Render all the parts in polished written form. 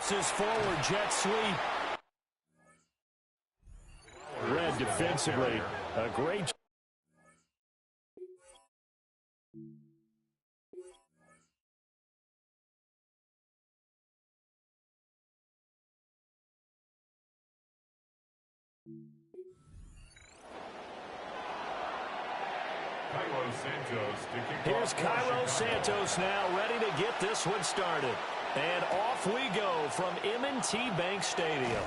His forward jet sweep. Red defensively. A great. Here's Cairo Santos now ready to get this one started. And off we go from M&T Bank Stadium.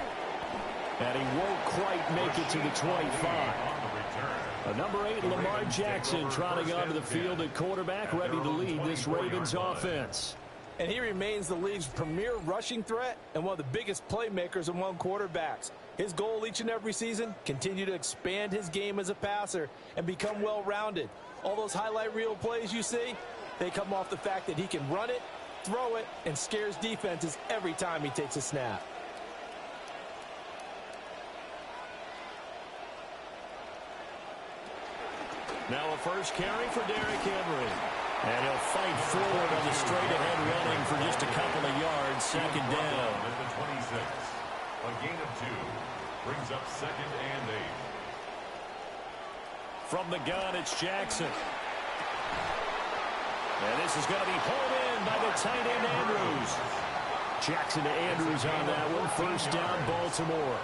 And he won't quite make it to the 25. Number 8, Lamar Jackson, trotting onto the field at quarterback, ready to lead this Ravens offense. And he remains the league's premier rushing threat and one of the biggest playmakers among quarterbacks. His goal each and every season, continue to expand his game as a passer and become well-rounded. All those highlight reel plays you see, they come off the fact that he can run it, throw it, and scares defenses every time he takes a snap. Now a first carry for Derrick Henry. And he'll fight forward on the straight-ahead running for just a couple of yards. Second down. At the 26. A gain of 2. Brings up 2nd and 8. From the gun, it's Jackson. And this is going to be hauled in by the tight end Andrews. Jackson to Andrews on that one. First down, Baltimore.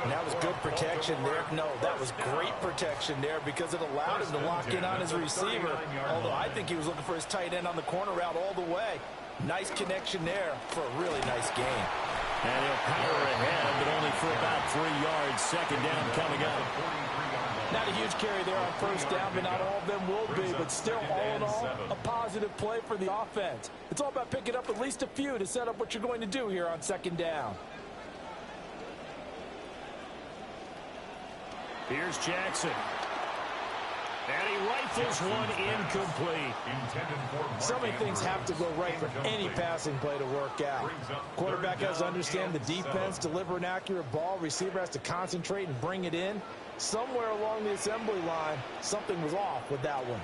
And that was good protection there. No, that was great protection there because it allowed him to lock in on his receiver. Although I think he was looking for his tight end on the corner route all the way. Nice connection there for a really nice game. And he'll power ahead, but only for about 3 yards. Second down coming up. Not a huge carry there on first down, but not all of them will be. But still, all in all, a positive play for the offense. It's all about picking up at least a few to set up what you're going to do here on second down. Here's Jackson. And he rifles one incomplete. So many things have to go right for any passing play to work out. Quarterback has to understand the defense, deliver an accurate ball. Receiver has to concentrate and bring it in. Somewhere along the assembly line, something was off with that one.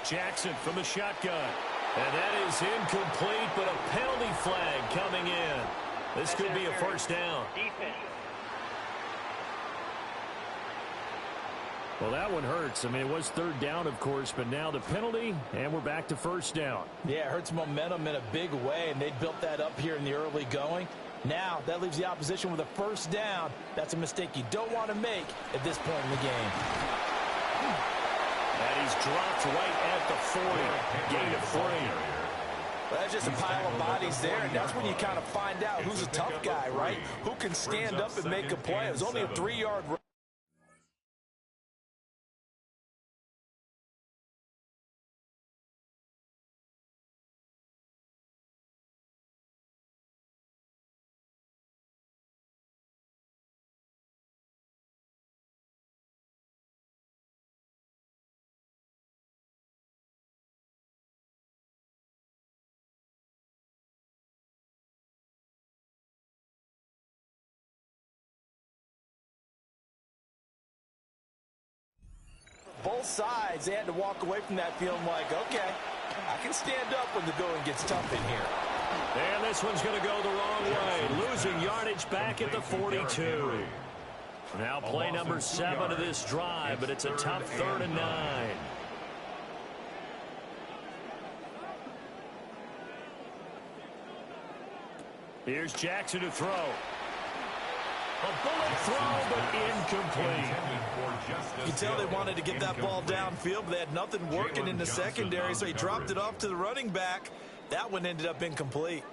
Jackson from the shotgun. And that is incomplete, but a penalty flag coming in. This could be a first down. Well, that one hurts. I mean, it was third down, of course, but now the penalty, and we're back to first down. Yeah, it hurts momentum in a big way, and they built that up here in the early going. Now, that leaves the opposition with a first down. That's a mistake you don't want to make at this point in the game. And he's dropped right at the 40. Gain of 3. Well, that's just a pile of bodies there, and that's when you kind of find out who's a tough guy, right? Who can stand up and make a play. It was only a 3-yard run. Both sides, they had to walk away from that feeling like, okay, I can stand up when the going gets tough in here. And this one's going to go the wrong way. Losing yardage back at the 42. Now play number 7 of this drive, but it's a tough 3rd and 9. Here's Jackson to throw. A bullet throw, but incomplete. You can tell they wanted to get that ball downfield, but they had nothing working in the secondary, so he dropped it off to the running back. That one ended up incomplete.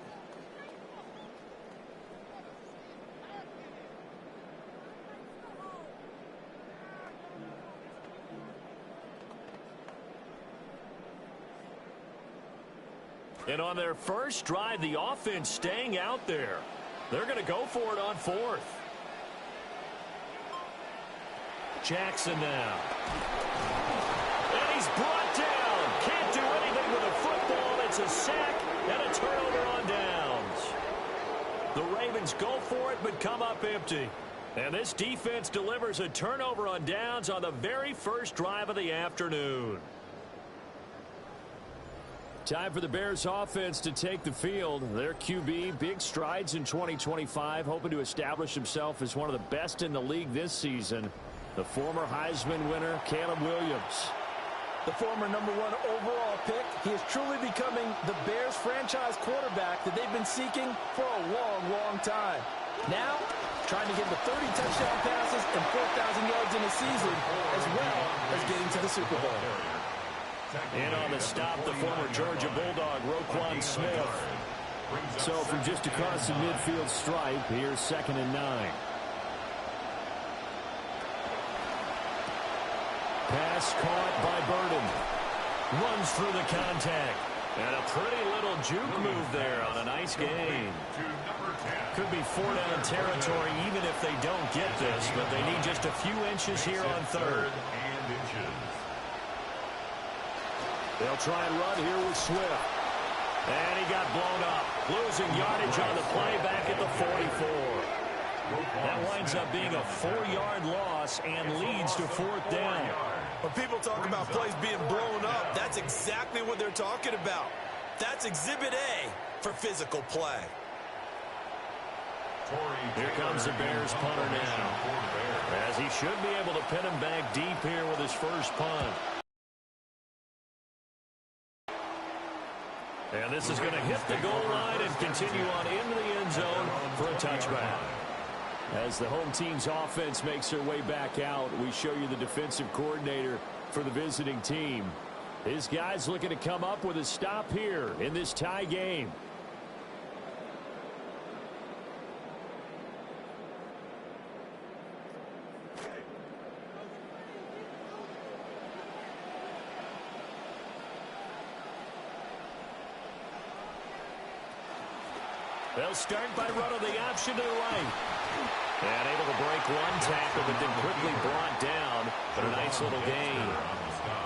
And on their first drive, the offense staying out there. They're going to go for it on 4th. Jackson now. And he's brought down. Can't do anything with a football. It's a sack and a turnover on downs. The Ravens go for it but come up empty. And this defense delivers a turnover on downs on the very first drive of the afternoon. Time for the Bears offense to take the field. Their QB, big strides in 2025, hoping to establish himself as one of the best in the league this season. The former Heisman winner, Caleb Williams. The former #1 overall pick, he is truly becoming the Bears franchise quarterback that they've been seeking for a long, long time. Now, trying to get to 30 touchdown passes and 4,000 yards in a season, as well as getting to the Super Bowl. In on the stop, the former Georgia Bulldog, Roquan Smith. So from just across the midfield stripe, here's 2nd and 9. Pass caught by Burden. Runs through the contact. And a pretty little juke move there on a nice gain. Could be 4-down territory even if they don't get this, but they need just a few inches here on 3rd. They'll try and run here with Swift. And he got blown up. Losing yardage on the play back at the 44. That winds up being a 4-yard loss and leads to 4th down. When people talk about plays being blown up, that's exactly what they're talking about. That's Exhibit A for physical play. Here comes the Bears punter now, as he should be able to pin him back deep here with his first punt. And this is going to hit the goal line and continue on into the end zone for a touchback. As the home team's offense makes their way back out, we show you the defensive coordinator for the visiting team. His guy's looking to come up with a stop here in this tie game. They'll start by running the option to the right. And able to break one tackle, but then quickly brought down. But a nice little gain.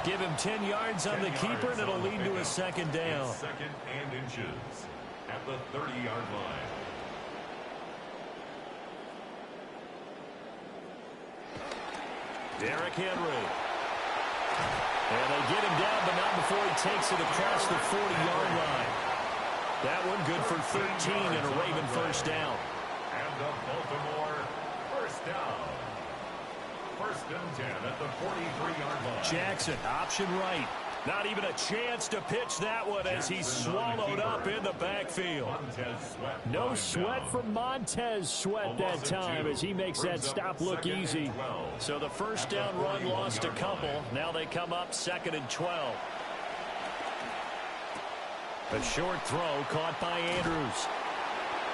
Give him 10 yards on the keeper, and it'll lead to a 2nd down. 2nd and inches at the 30-yard line. Derrick Henry. And they get him down, but not before he takes it across the 40-yard line. That one good for 13 and a Raven first down. And the Baltimore first down. 1st and 10 at the 43-yard line. Jackson, option right. Not even a chance to pitch that one as he's swallowed up in the backfield. No sweat from Montez Sweat that time as he makes that stop look easy. So the first down run lost a couple. Now they come up 2nd and 12. A short throw caught by Andrews.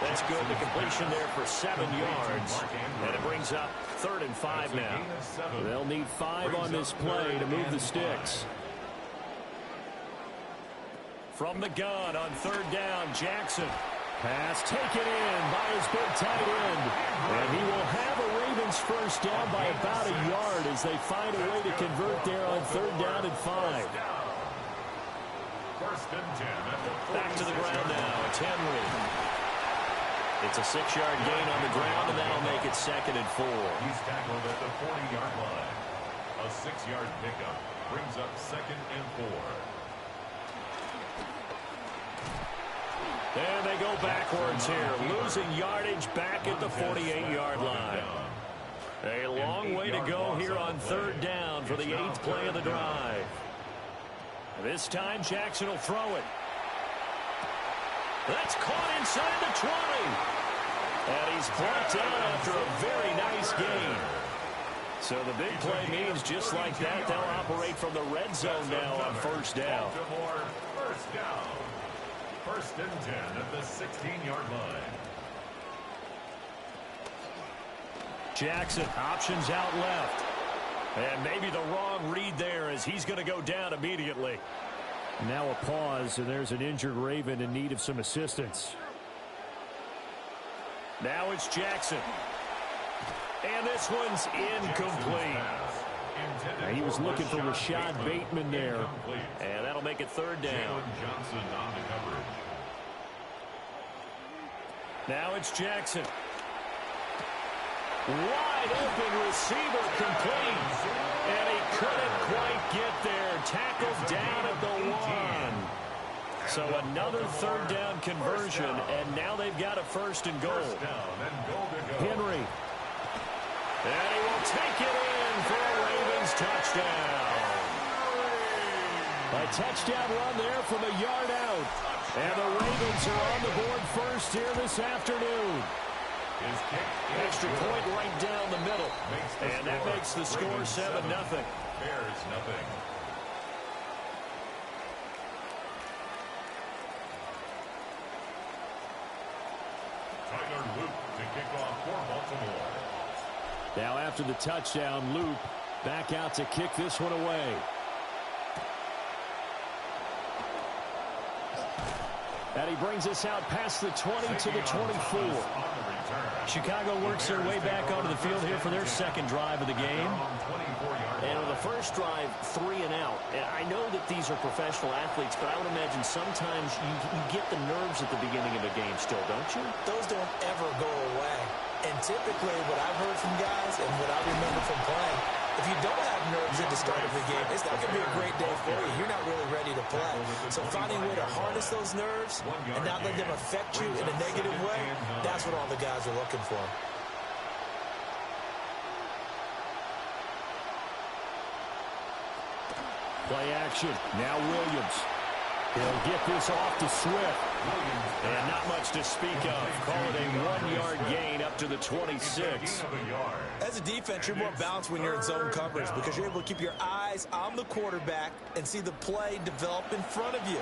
That's good. The completion there for 7 yards. And it brings up 3rd and 5 now. They'll need 5 on this play to move the sticks. From the gun on 3rd down, Jackson. Pass taken in by his big tight end. And he will have a Ravens first down by about a yard as they find a way to convert there on 3rd down and 5. 1st and 10 at the 46. Back to the ground now. It's Henry. It's a 6-yard gain on the ground, and that'll make it 2nd and 4. He's tackled at the 40-yard line. A 6-yard pickup brings up 2nd and 4. And they go backwards here, losing yardage back at the 48-yard line. A long way to go here on 3rd down for the 8th play of the drive. This time, Jackson will throw it. That's caught inside the 20. And he's brought down after a very nice gain. So the big play means just like that, they'll operate from the red zone now on 1st down. Baltimore first down. 1st and 10 at the 16-yard line. Jackson, options out left. And maybe the wrong read there as he's going to go down immediately. Now a pause, and there's an injured Raven in need of some assistance. Now it's Jackson. And this one's incomplete. He was looking for Rashad Bateman there. And that'll make it 3rd down. Johnson on the coverage. Now it's Jackson. Wide open receiver complete. And he couldn't quite get there. Tackled down at the 1. So another third down conversion, and now they've got a first and goal. Henry. And he will take it in for a Ravens touchdown. A touchdown run there from a yard out. And the Ravens are on the board first here this afternoon. Extra point right down the middle. And that makes the score 7-0. Bears nothing. Tyler Luke to kick off for Baltimore. Now after the touchdown, Loop back out to kick this one away. And he brings us out past the 20 to the 24. Chicago works their way back onto the field here for their second drive of the game. And on the first drive, 3 and out. And I know that these are professional athletes, but I would imagine sometimes you get the nerves at the beginning of a game still, don't you? Those don't ever go away. And typically what I've heard from guys and what I remember from playing, if you don't have nerves at the start of the game, it's not going to be a great day for you. You're not really ready to play. So finding a way to harness those nerves and not let them affect you in a negative way, that's what all the guys are looking for. Play action. Now Williams. He'll get this off to Swift. And not much to speak of. Call it a 1-yard gain up to the 26. As a defense, you're more balanced when you're in zone coverage because you're able to keep your eyes on the quarterback and see the play develop in front of you.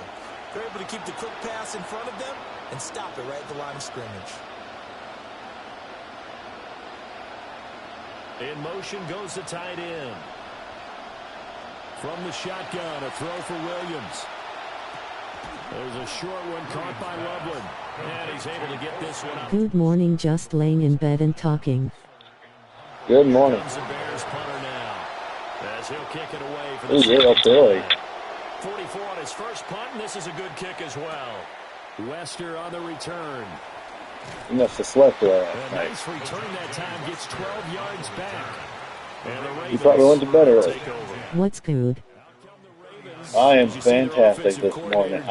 You're able to keep the quick pass in front of them and stop it right at the line of scrimmage. In motion goes the tight end. From the shotgun, a throw for Williams. There's a short one caught by Loveland. And he's able to get this one up. Good morning, just laying in bed and talking. Good morning. Comes the Bears punter now. As he'll kick it away for the You're up early. 44 on his first punt, and this is a good kick as well. Wester on the return. You must have slept well A last night. nice return that time, gets 12 yards back. And the Ravens You probably went to bed early. take over. What's good? I am fantastic this morning.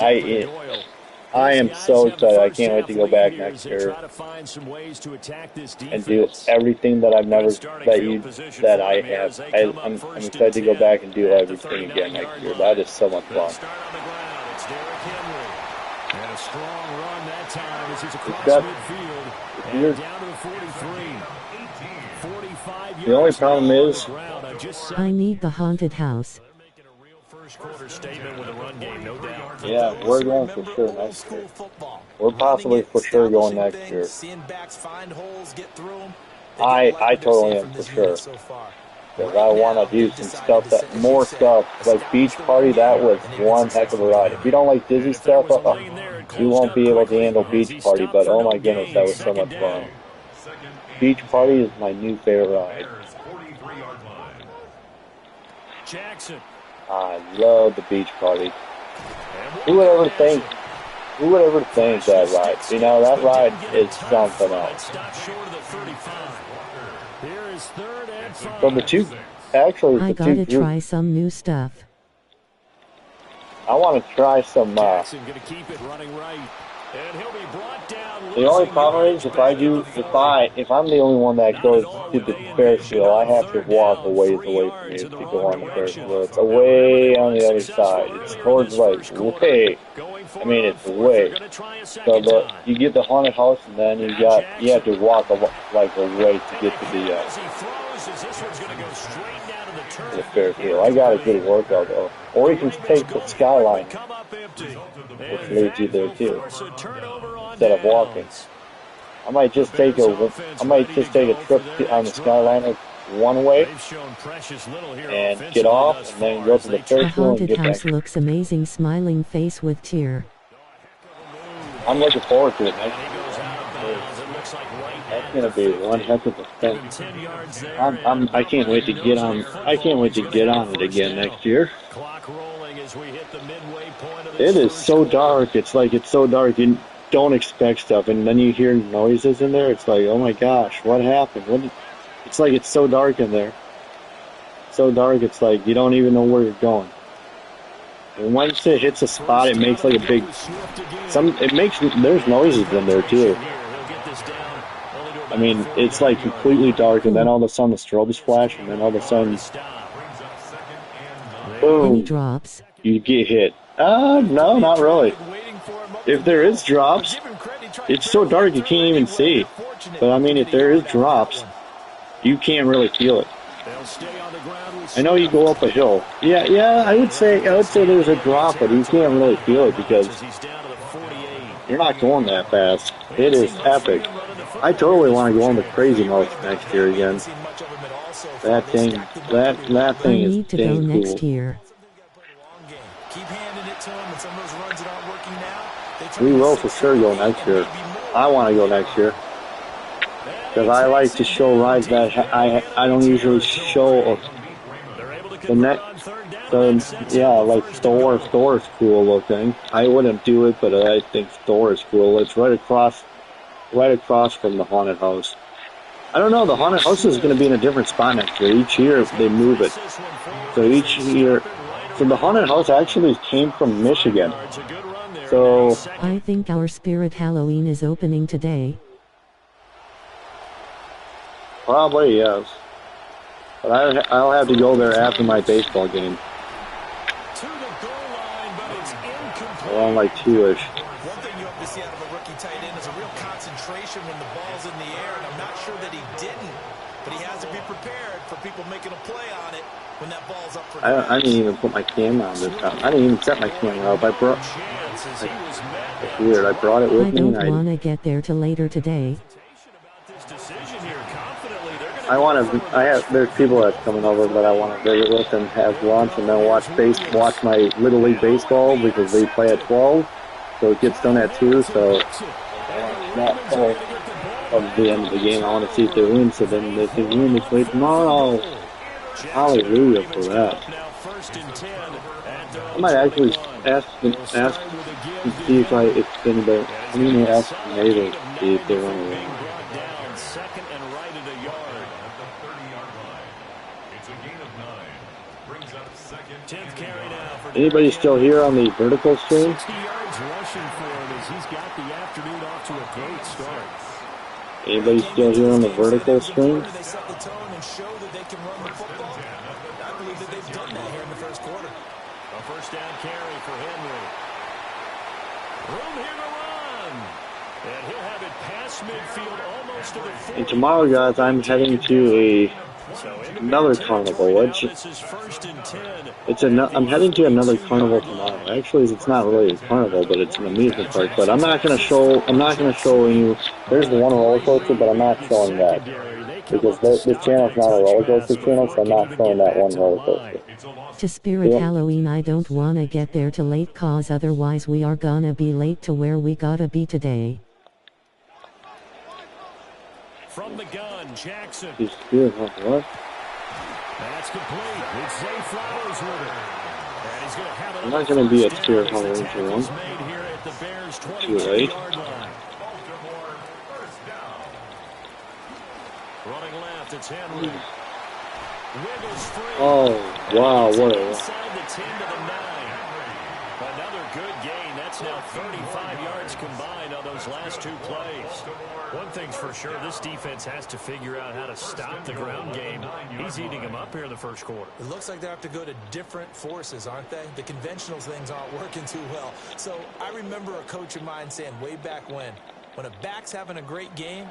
I am so excited. I can't wait to go back next year and do everything that I've never that I have. I'm excited to go back and do everything again next year. That is so much fun. And a strong run that time as he's across That- midfield and down to the 43. 45 The only problem is, I need the haunted house. making a real first quarter statement with a run game, no doubt. yeah, we're going for sure next year. We're possibly for sure going next year. Seeing backs find holes, get through them. I totally am for sure. Because I want to do some stuff, more stuff. Like Beach Party, that was one heck of a ride. If you don't like Disney stuff, you won't be able to handle Beach Party. But oh my goodness, that was so much fun. Beach Party is my new favorite ride. Jackson. I love the Beach Party. Who would ever think that ride? You know, that ride is something else. Stop short of the 35. Here is third and five. From the two, actually, I the gotta two. try some new stuff. I want to try some. Jackson going to keep it running right. And he'll be brought down. The only problem is if I'm the only one that goes to the Ferris wheel, I have to walk a ways away from you to go on the Ferris wheel. It's away on the other side. It's towards like way. I mean, it's way. So you get the haunted house, and then you have to walk like a way to get to the Ferris wheel. I got a good workout though. Or you can take the skyline, which leads you there too, instead of walking. I might just take a trip on the Skyliner one way and get off, and then go to the The Ferris wheel and haunted get house back. looks amazing, smiling face with tear. I'm looking forward to it next year. That's gonna be one heck of a thing. I can't wait to get on. I can't wait to get on it again next year. It is so dark. It's so dark. You don't expect stuff, and then you hear noises in there. It's like, oh my gosh, what happened? It's like it's so dark in there. So dark. It's like you don't even know where you're going. And once it hits a spot, it makes like a big. There's noises in there too. I mean, it's like completely dark, and then all of a sudden the strobes flash, and then all of a sudden, boom! Any drops? You get hit. No, not really. If there is drops, it's so dark you can't even see. But I mean, if there is drops, you can't really feel it. I know you go up a hill. Yeah, I would say there's a drop, but you can't really feel it because you're not going that fast. It is epic. I totally want to go on the crazy mode next year again. That thing I is need to dang go cool. next year. We will for sure go next year. I want to go next year. Because I like to show rides that I don't usually show. Like Thor is cool looking. I wouldn't do it, but I think Thor is cool. It's right across from the haunted house. I don't know, the haunted house is going to be in a different spot next year. Each year they move it. So the haunted house actually came from Michigan. So I think our Spirit Halloween is opening today. probably yes. But I'll have to go there after my baseball game. Around like 2-ish. One thing you hope to see out of a rookie tight end is a real concentration when the ball's in the air, and I'm not sure that he didn't, but he has to be prepared for people making a play on it when that ball's up for I didn't even put my camera on this time. I didn't even set my camera up. It's weird. I brought it with I me. don't want to get there till later today. There's people that's coming over that I want to visit with and have lunch and then watch my Little League baseball because they play at 12, so it gets done at 2. So not all of the end of the game. I want to see if they win. So then if they win, they play tomorrow. Hallelujah for that. I might actually ask and see if anybody. I'm gonna ask neighbors to see if they want to win. Anybody still here on the vertical stream? 60 yards rushing for him as he's got the afternoon off to a great start. Anybody still here on the vertical stream? They set the tone and show that they can run the football. I believe that they've done that here in the first quarter. A first down carry for Henry. Room here to run. And he'll have it past midfield almost to the 40. And tomorrow, guys, I'm heading to another carnival. I'm heading to another carnival tomorrow. Actually, it's not really a carnival, but it's an amusement park. But I'm not gonna show you. There's the one roller coaster, but I'm not showing that because this channel's not a roller coaster channel, so I'm not showing that one roller coaster. To Spirit Halloween, I don't want to get there too late, cause otherwise we are gonna be late to where we gotta be today. From the gun, Jackson. He's good, huh? What? That's complete. It's Zay Flowers with it. And he's going to have it. I'm not going to be at Spirit Halloween for long. Too late. Running left, it's Henry. Wiggles free. Oh, wow, what a... Inside the 10 to the 9. Another good gain. That's now 35 yards combined on those last 2 plays. One thing's for sure, this defense has to figure out how to stop the ground game. He's eating them up here in the first quarter. It looks like they have to go to different forces, aren't they? The conventional things aren't working too well. So I remember a coach of mine saying way back when a back's having a great game,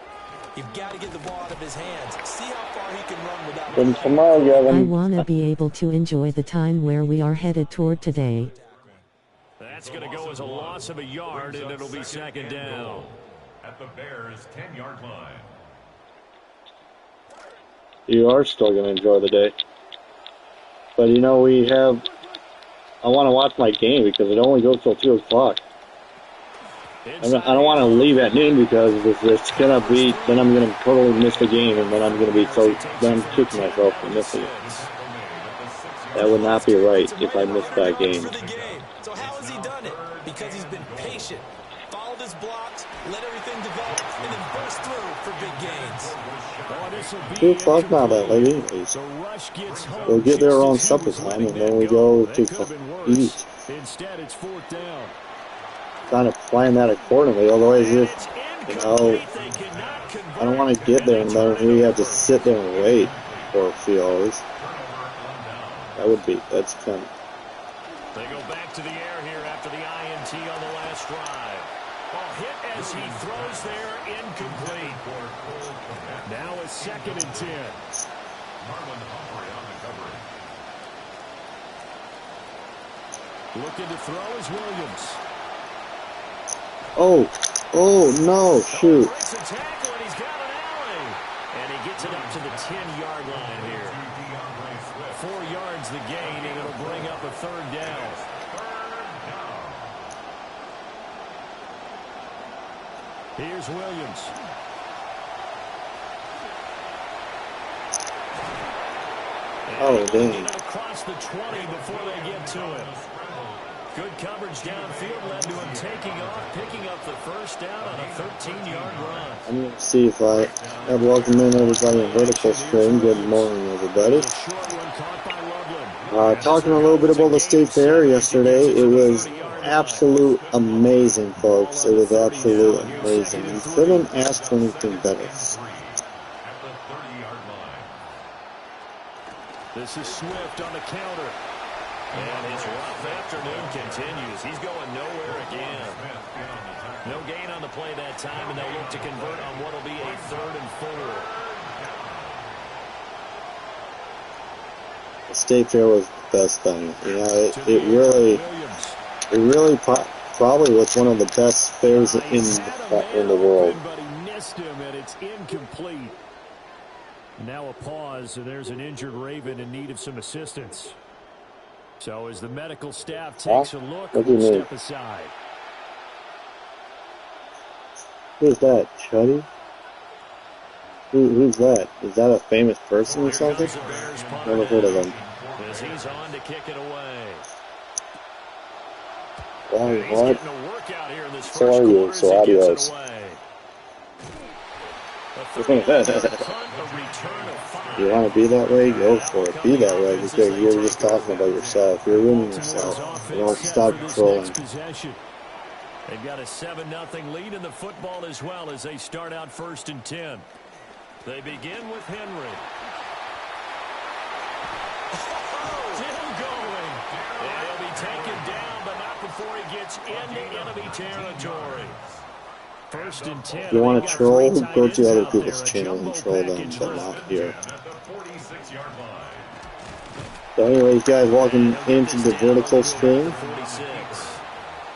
you've got to get the ball out of his hands. See how far he can run without... From tomorrow, I want to be able to enjoy the time where we are headed toward today. That's going to go as a loss of a yard, and it'll be second down. At the Bears' 10-yard line. You are still going to enjoy the day. But, you know, I want to watch my game because it only goes till 2 o'clock. I don't want to leave at noon because it's going to be, then I'm going to totally miss the game, and then I'm going to be then I'm kicking myself for missing it. That would not be right if I missed that game. So how has he done it? Because he's been patient, followed his blocks, let everything develop, and then burst through for big gains. 2 o'clock now, that lady. We'll get there around supper time, and then we go to eat. Instead, it's 4th down. Trying to plan that accordingly, although as if, you know, I don't want to get there and then we have to sit there and wait for a few hours. That's kind of... They go back to the air here after the INT on the last drive. Hit as he throws there, incomplete. Now it's 2nd and 10. Looking to throw is Williams. Oh no, shoot. Breaks a tackle and he's got an alley. And he gets it up to the 10-yard line here. 4 yards the gain, and it'll bring up a 3rd down. Here's Williams. Oh, dang. Across the 20 before they get to it. Good coverage downfield led to him taking off, picking up the 1st down on a 13-yard run. I'm going to see if I have welcome in everybody in vertical stream. Good morning, everybody. Talking a little bit about the State Fair yesterday. It was absolute amazing, folks. It was absolute amazing. You couldn't ask for anything better. This is Swift on the counter. And his rough afternoon continues. He's going nowhere again. No gain on the play that time, and they'll look to convert on what will be a 3rd and 4. The State Fair was the best thing. You know, it really probably was one of the best fairs in the world. But he missed him, and it's incomplete. Now a pause, and there's an injured Raven in need of some assistance. So as the medical staff takes a look, we'll step aside. Who's that, Chuddy? Who's that? Is that a famous person or something? Never heard of him. As he's on to kick it away. What? So are you, so adios. You want to be that way? Go for it. Be that way because you're just talking about yourself. You're ruining yourself. You don't stop trolling. They've got a 7-0 lead in the football as well as they start out 1st and 10. They begin with Henry. Still going. And he'll be taken down, but not before he gets into enemy territory. 1st and 10. If you want to troll, go to other people's channel and troll them, but not here. So anyways, guys, welcome into the vertical stream.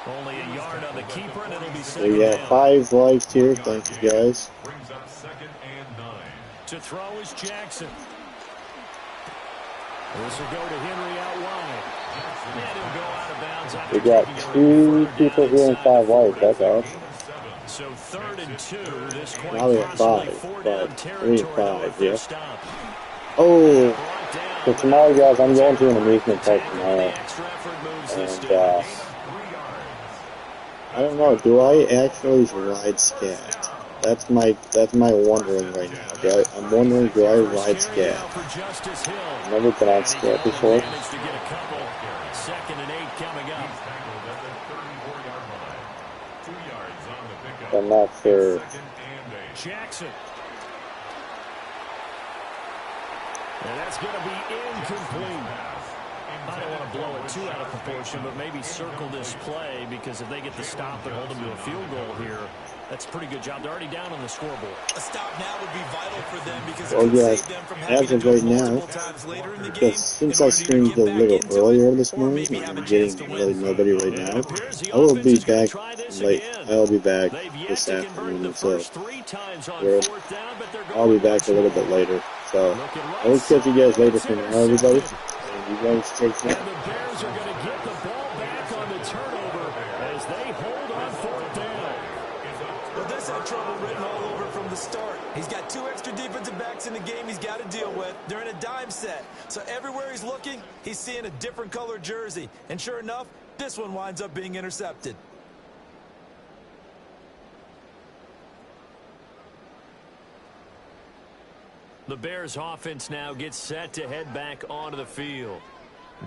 Only a yard on the keeper, and it'll be We have 5 likes here. Thank you, guys. To throw is Jackson. This will go to Henry out wide. And he'll go out of bounds after We got 2 people here and 5 likes. That's awesome. So 3rd and 2. This Now we have 5. 3 and 5, yeah. Oh, so tomorrow, guys, I'm going to an amusement park tomorrow. And, I don't know, do I actually ride scat? That's my wondering right now. I'm wondering, do I ride scat? I've never been on scat before. 2nd and 8 coming up. I'm not sure. Jackson. And that's going to be incomplete. I don't want to blow it too out of proportion, but maybe circle this play because if they get the stop and hold them to a field goal here, that's a pretty good job. They're already down on the scoreboard. A stop now would be vital for them because it can save them from having to do it multiple times later in the game. Since I streamed a little earlier this morning, I'm getting really nobody right now. I will be back late. I'll be back this afternoon, so I'll be back a little bit later. So I will catch you guys later for now, everybody. And you guys take care. And the Bears are going to get the ball back on the turnover as they hold on 4th down. Well, this had trouble written all over from the start. He's got 2 extra defensive backs in the game he's got to deal with. They're in a dime set. So everywhere he's looking, he's seeing a different color jersey. And sure enough, this one winds up being intercepted. The Bears offense now gets set to head back onto the field.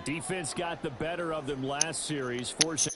Defense got the better of them last series, forcing